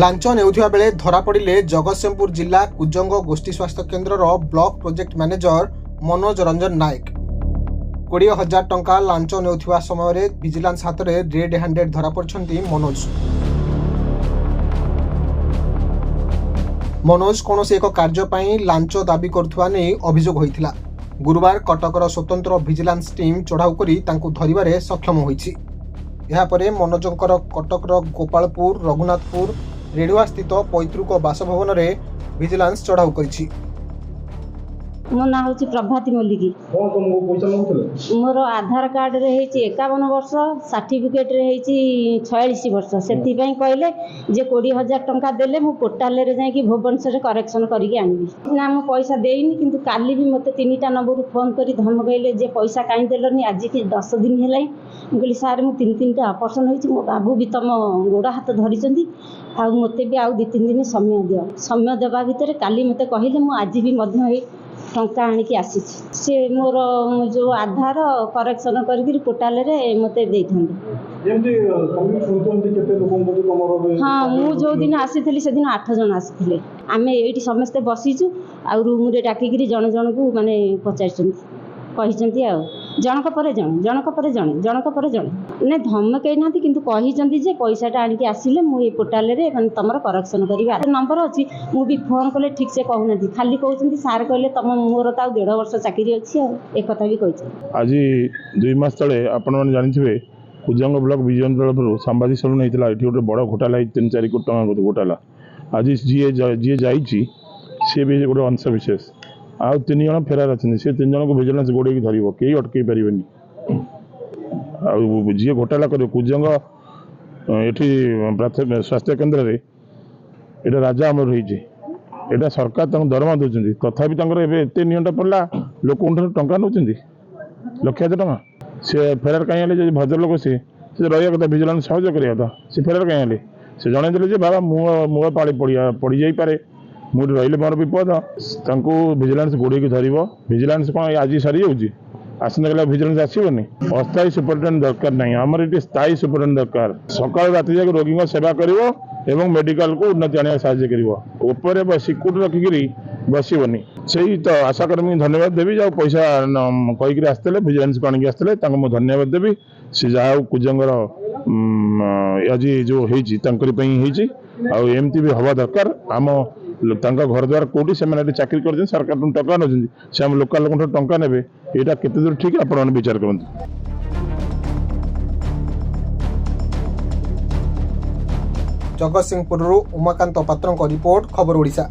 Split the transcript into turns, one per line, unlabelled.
Launch नेउथिबा बेले धरा पड़िले जगतसिंहपुर जिला कुजंग गोष्ठी स्वास्थ्य केन्द्र block project manager Manoj Ranjan Nayak 20,000 टंका लांच नेउथिबा समय विजिलेंस हाथ में रेड हैंडेड धरा पड़छंती मनोज कौन एक कार्य पई लांच दाबी करुवा नहीं अभियोग होइथिला। गुरुवार कटकर स्वतंत्र विजिलेंस टीम चढ़ाऊ करी तांकु धरिबारे सक्षम होइछि। एहा परे मनोजंकर कटकर गोपालपुर रघुनाथपुर रेणुआ स्थित पैतृक बासभवन में विजिलेंस चढ़ाऊ करिछि।
मो ना हूँ प्रभाती मल्लिक। मोर आधार कार्ड रे 51 वर्ष, सर्टिफिकेट रे 46 वर्ष। से कहले जे 20,000 टंका देले मु पोर्टाल रे जाई भुवनेश्वर करेक्शन करके आनिबी ना। मु पैसा देइनी, किंतु काली भी मते 3टा नंबर फोन करी धमकैले जे पैसा काई देलनी। आज की 10 दिन हेलाई कहली सार मु 3-3टा ऑपरेशन होइछि, मो बाबू भी तम गोड़ा हाथ धरिचंदी आ मते भी आउ 2-3 दिन समय दियो। समय देबा भितर काली मते कहले मु आज भी मध्य टंका आनिकी आसी से मोर जो आधार करेक्शन करके पोर्टाल रे मते देइथंदे। हाँ, मु जो दिन आसी से दिन 8 जन आसी। आमे एठी समस्ते बसीचु आ रूम रे डाकिगिरी जण जण को माने पचारछंती कहिचंती आ जनक परे जण ने धमकई नाथि, किंतु कहिचंती जे पैसाटा आनिकी आसिले मु ए पोर्टाल रे माने तमर करेक्शन करबा नंबर अछि। मु भी फोन कले ठीक से कहउनाथि, खाली कहउचंती सार कहले तम मोर ता 1.5 वर्ष चाकरी अछि आ ए कथा भी कहिछ।
आज 2 मास तले आपण माने जानिथिबे कुजंग ब्लॉक विजन तरफ सांबादिक सम्मेलन हेतिला। एठी गोटे बड़ घोटाला 3-4 कोटी टंका घोटाला। आज जी जाइछि से भी गोटे अंश विशेष आ 3 जन फेरार अच्छे। से 3 जन को विजिलेंस गोड़े धरब, कई अटकई पारे। जी घोटाला कर कुजंग एठी प्राथमिक स्वास्थ्य केन्द्र रे एटा राजा आमर रही। एटा सरकार दरमा दौरान तथापि एते नियंटा पड़ा लोक टंका नौ लक्ष टंका। से फेरार कहीं भद्रलोक से रहा कथा विजिलेंस सहयोग करा से फेरार कहीं से जनईदे बाबा मुझे पाड़ी पड़ जापे मुझे रही मोर विपद विजिलेंस गोड़े धरब। विजिलेंस कौन आज सारी जाऊँगी आसंता कल विजिलेंस आसबनी। अस्थायी सुपरिटेडेंट दरकार नहीं, आमर ये स्थायी सुपरिटेडेंट दरकार। सकाल राति जाक रोगी सेवा कर मेडिकल को उन्नति आने साहय कर सिक्योरिटी रखिकी बसबनी। से तो आशाकर्मी धन्यवाद देवी जो पैसा कहीकि आसते विजिलेंस को आणिक आसते धन्यवाद देवी। से जहाँ कुजंगर आज जो होमती भी हवा दरकार। आम घर द्वार कौटी से चाकरी कर सरकार टंका नौ से आम लोकाल लोक टंका ने यहाँ केते दूर ठीक आप विचार करते।
जगतसिंहपुर उमाकांत पात्र रिपोर्ट, खबर ओडिशा।